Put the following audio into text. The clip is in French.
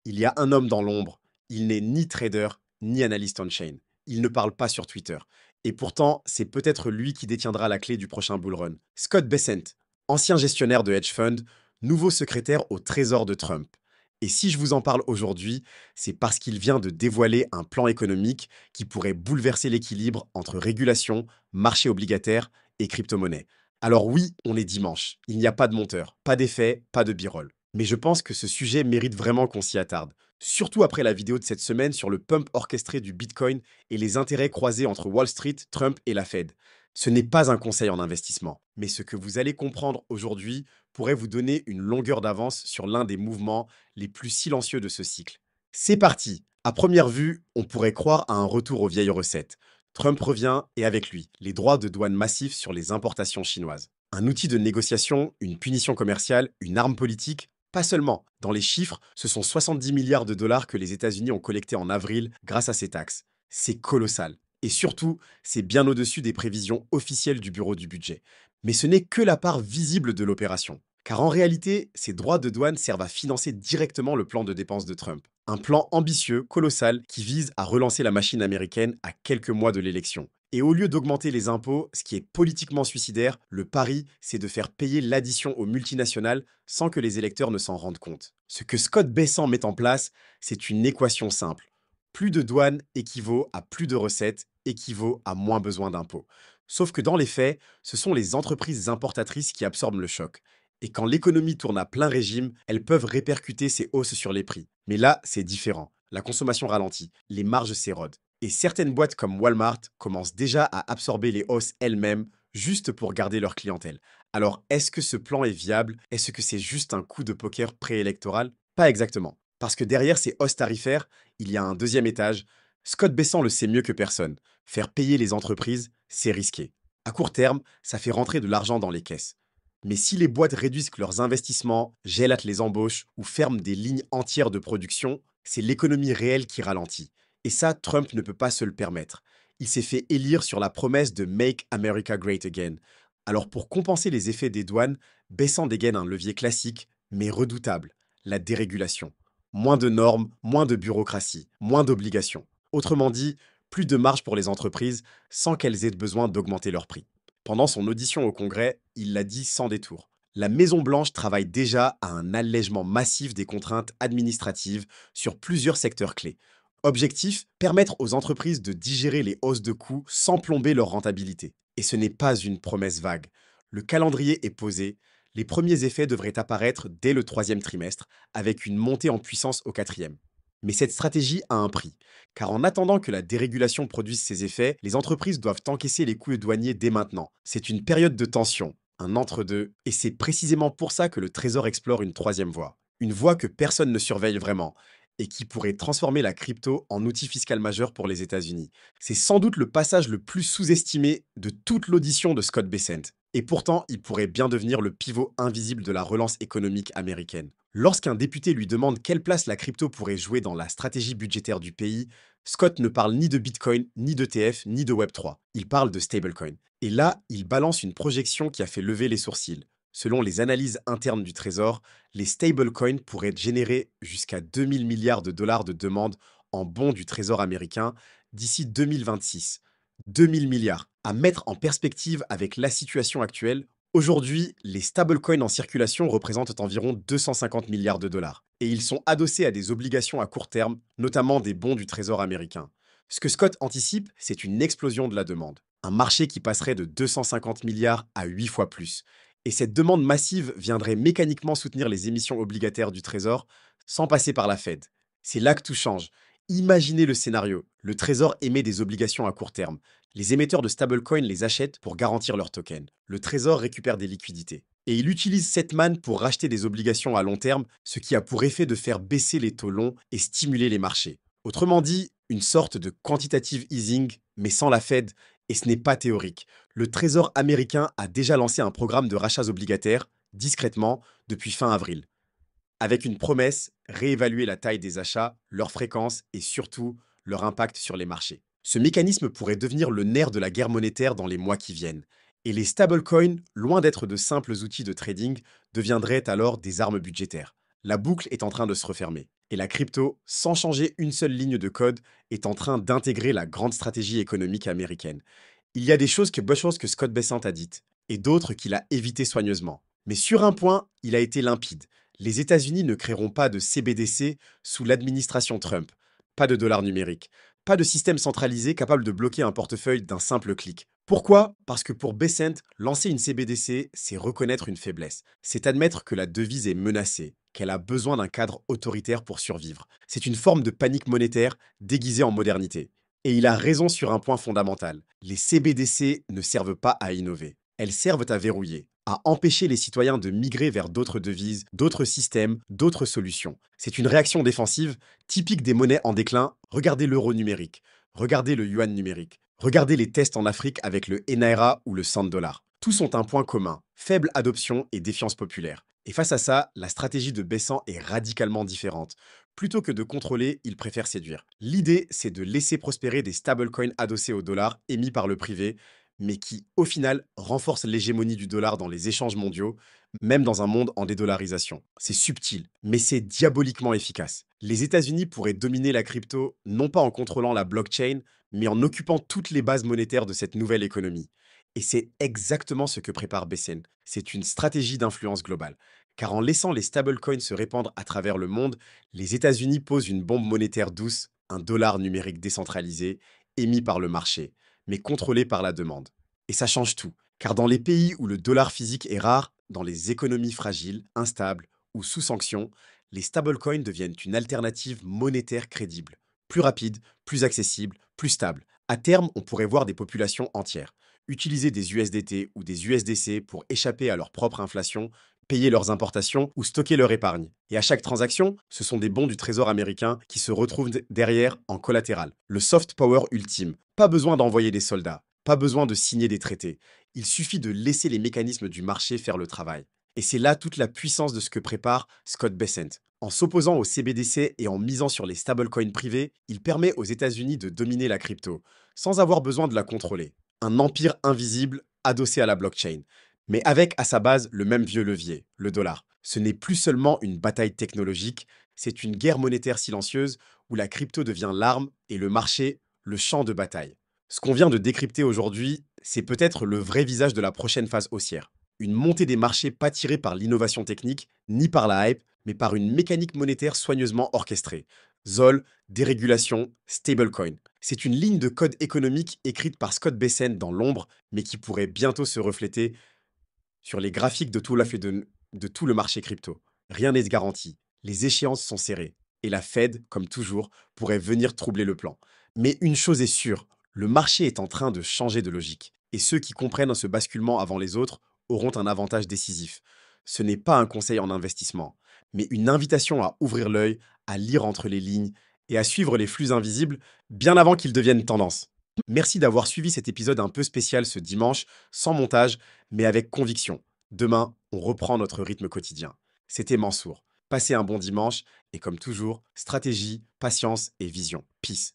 Il y a un homme dans l'ombre. Il n'est ni trader, ni analyste on-chain. Il ne parle pas sur Twitter. Et pourtant, c'est peut-être lui qui détiendra la clé du prochain bull run. Scott Bessent, ancien gestionnaire de hedge fund, nouveau secrétaire au Trésor de Trump. Et si je vous en parle aujourd'hui, c'est parce qu'il vient de dévoiler un plan économique qui pourrait bouleverser l'équilibre entre régulation, marché obligataire et crypto-monnaie. Alors oui, on est dimanche. Il n'y a pas de monteur, pas d'effet, pas de b-roll. Mais je pense que ce sujet mérite vraiment qu'on s'y attarde. Surtout après la vidéo de cette semaine sur le pump orchestré du Bitcoin et les intérêts croisés entre Wall Street, Trump et la Fed. Ce n'est pas un conseil en investissement, mais ce que vous allez comprendre aujourd'hui pourrait vous donner une longueur d'avance sur l'un des mouvements les plus silencieux de ce cycle. C'est parti. À première vue, on pourrait croire à un retour aux vieilles recettes. Trump revient et avec lui, les droits de douane massifs sur les importations chinoises. Un outil de négociation, une punition commerciale, une arme politique. Pas seulement. Dans les chiffres, ce sont 70 milliards de dollars que les États-Unis ont collectés en avril grâce à ces taxes. C'est colossal. Et surtout, c'est bien au-dessus des prévisions officielles du Bureau du budget. Mais ce n'est que la part visible de l'opération. Car en réalité, ces droits de douane servent à financer directement le plan de dépenses de Trump. Un plan ambitieux, colossal, qui vise à relancer la machine américaine à quelques mois de l'élection. Et au lieu d'augmenter les impôts, ce qui est politiquement suicidaire, le pari, c'est de faire payer l'addition aux multinationales sans que les électeurs ne s'en rendent compte. Ce que Scott Bessent met en place, c'est une équation simple. Plus de douane équivaut à plus de recettes, équivaut à moins besoin d'impôts. Sauf que dans les faits, ce sont les entreprises importatrices qui absorbent le choc. Et quand l'économie tourne à plein régime, elles peuvent répercuter ces hausses sur les prix. Mais là, c'est différent. La consommation ralentit, les marges s'érodent. Et certaines boîtes comme Walmart commencent déjà à absorber les hausses elles-mêmes juste pour garder leur clientèle. Alors, est-ce que ce plan est viable? Est-ce que c'est juste un coup de poker préélectoral? Pas exactement. Parce que derrière ces hausses tarifaires, il y a un deuxième étage. Scott Bessent le sait mieux que personne. Faire payer les entreprises, c'est risqué. À court terme, ça fait rentrer de l'argent dans les caisses. Mais si les boîtes réduisent leurs investissements, gélatent les embauches ou ferment des lignes entières de production, c'est l'économie réelle qui ralentit. Et ça, Trump ne peut pas se le permettre. Il s'est fait élire sur la promesse de Make America Great Again. Alors pour compenser les effets des douanes, Bessant dégaine un levier classique, mais redoutable, la dérégulation. Moins de normes, moins de bureaucratie, moins d'obligations. Autrement dit, plus de marge pour les entreprises sans qu'elles aient besoin d'augmenter leurs prix. Pendant son audition au Congrès, il l'a dit sans détour. La Maison-Blanche travaille déjà à un allègement massif des contraintes administratives sur plusieurs secteurs clés. Objectif, permettre aux entreprises de digérer les hausses de coûts sans plomber leur rentabilité. Et ce n'est pas une promesse vague. Le calendrier est posé, les premiers effets devraient apparaître dès le troisième trimestre, avec une montée en puissance au quatrième. Mais cette stratégie a un prix, car en attendant que la dérégulation produise ses effets, les entreprises doivent encaisser les coûts douaniers dès maintenant. C'est une période de tension, un entre-deux, et c'est précisément pour ça que le Trésor explore une troisième voie. Une voie que personne ne surveille vraiment, et qui pourrait transformer la crypto en outil fiscal majeur pour les États-Unis. C'est sans doute le passage le plus sous-estimé de toute l'audition de Scott Bessent. Et pourtant, il pourrait bien devenir le pivot invisible de la relance économique américaine. Lorsqu'un député lui demande quelle place la crypto pourrait jouer dans la stratégie budgétaire du pays, Scott ne parle ni de Bitcoin, ni d'ETF, ni de Web3. Il parle de stablecoin. Et là, il balance une projection qui a fait lever les sourcils. Selon les analyses internes du Trésor, les stablecoins pourraient générer jusqu'à 2000 milliards de dollars de demandes en bons du Trésor américain d'ici 2026. 2000 milliards. À mettre en perspective avec la situation actuelle, aujourd'hui, les stablecoins en circulation représentent environ 250 milliards de dollars. Et ils sont adossés à des obligations à court terme, notamment des bons du Trésor américain. Ce que Scott anticipe, c'est une explosion de la demande. Un marché qui passerait de 250 milliards à 8 fois plus. Et cette demande massive viendrait mécaniquement soutenir les émissions obligataires du Trésor sans passer par la Fed. C'est là que tout change. Imaginez le scénario. Le Trésor émet des obligations à court terme. Les émetteurs de stablecoins les achètent pour garantir leurs tokens. Le Trésor récupère des liquidités. Et il utilise cette manne pour racheter des obligations à long terme, ce qui a pour effet de faire baisser les taux longs et stimuler les marchés. Autrement dit, une sorte de quantitative easing, mais sans la Fed, et ce n'est pas théorique. Le Trésor américain a déjà lancé un programme de rachats obligataires, discrètement, depuis fin avril. Avec une promesse, réévaluer la taille des achats, leur fréquence et surtout leur impact sur les marchés. Ce mécanisme pourrait devenir le nerf de la guerre monétaire dans les mois qui viennent. Et les stablecoins, loin d'être de simples outils de trading, deviendraient alors des armes budgétaires. La boucle est en train de se refermer. Et la crypto, sans changer une seule ligne de code, est en train d'intégrer la grande stratégie économique américaine. Il y a des choses que Scott Bessent a dites, et d'autres qu'il a évitées soigneusement. Mais sur un point, il a été limpide. Les États-Unis ne créeront pas de CBDC sous l'administration Trump. Pas de dollar numérique. Pas de système centralisé capable de bloquer un portefeuille d'un simple clic. Pourquoi? Parce que pour Bessent, lancer une CBDC, c'est reconnaître une faiblesse. C'est admettre que la devise est menacée, qu'elle a besoin d'un cadre autoritaire pour survivre. C'est une forme de panique monétaire déguisée en modernité. Et il a raison sur un point fondamental. Les CBDC ne servent pas à innover. Elles servent à verrouiller, à empêcher les citoyens de migrer vers d'autres devises, d'autres systèmes, d'autres solutions. C'est une réaction défensive typique des monnaies en déclin. Regardez l'euro numérique, regardez le yuan numérique, regardez les tests en Afrique avec le Naira ou le 100 dollar. Tous ont un point commun, faible adoption et défiance populaire. Et face à ça, la stratégie de Bessant est radicalement différente. Plutôt que de contrôler, il préfère séduire. L'idée, c'est de laisser prospérer des stablecoins adossés au dollar émis par le privé, mais qui, au final, renforcent l'hégémonie du dollar dans les échanges mondiaux, même dans un monde en dédollarisation. C'est subtil, mais c'est diaboliquement efficace. Les États-Unis pourraient dominer la crypto, non pas en contrôlant la blockchain, mais en occupant toutes les bases monétaires de cette nouvelle économie. Et c'est exactement ce que prépare Bessent. C'est une stratégie d'influence globale. Car en laissant les stablecoins se répandre à travers le monde, les États-Unis posent une bombe monétaire douce, un dollar numérique décentralisé, émis par le marché, mais contrôlé par la demande. Et ça change tout, car dans les pays où le dollar physique est rare, dans les économies fragiles, instables ou sous sanctions, les stablecoins deviennent une alternative monétaire crédible, plus rapide, plus accessible, plus stable. À terme, on pourrait voir des populations entières utiliser des USDT ou des USDC pour échapper à leur propre inflation, payer leurs importations ou stocker leur épargne. Et à chaque transaction, ce sont des bons du Trésor américain qui se retrouvent derrière en collatéral. Le soft power ultime. Pas besoin d'envoyer des soldats, pas besoin de signer des traités. Il suffit de laisser les mécanismes du marché faire le travail. Et c'est là toute la puissance de ce que prépare Scott Bessent. En s'opposant au CBDC et en misant sur les stablecoins privés, il permet aux États-Unis de dominer la crypto, sans avoir besoin de la contrôler. Un empire invisible adossé à la blockchain, mais avec à sa base le même vieux levier, le dollar. Ce n'est plus seulement une bataille technologique, c'est une guerre monétaire silencieuse où la crypto devient l'arme et le marché le champ de bataille. Ce qu'on vient de décrypter aujourd'hui, c'est peut-être le vrai visage de la prochaine phase haussière. Une montée des marchés pas tirée par l'innovation technique, ni par la hype, mais par une mécanique monétaire soigneusement orchestrée. Zol, dérégulation, stablecoin. C'est une ligne de code économique écrite par Scott Bessent dans l'ombre, mais qui pourrait bientôt se refléter sur les graphiques de tout le marché crypto. Rien n'est garanti, les échéances sont serrées, et la Fed, comme toujours, pourrait venir troubler le plan. Mais une chose est sûre, le marché est en train de changer de logique, et ceux qui comprennent ce basculement avant les autres auront un avantage décisif. Ce n'est pas un conseil en investissement, mais une invitation à ouvrir l'œil, à lire entre les lignes et à suivre les flux invisibles bien avant qu'ils deviennent tendance. Merci d'avoir suivi cet épisode un peu spécial ce dimanche, sans montage, mais avec conviction. Demain, on reprend notre rythme quotidien. C'était Mansour. Passez un bon dimanche et comme toujours, stratégie, patience et vision. Peace.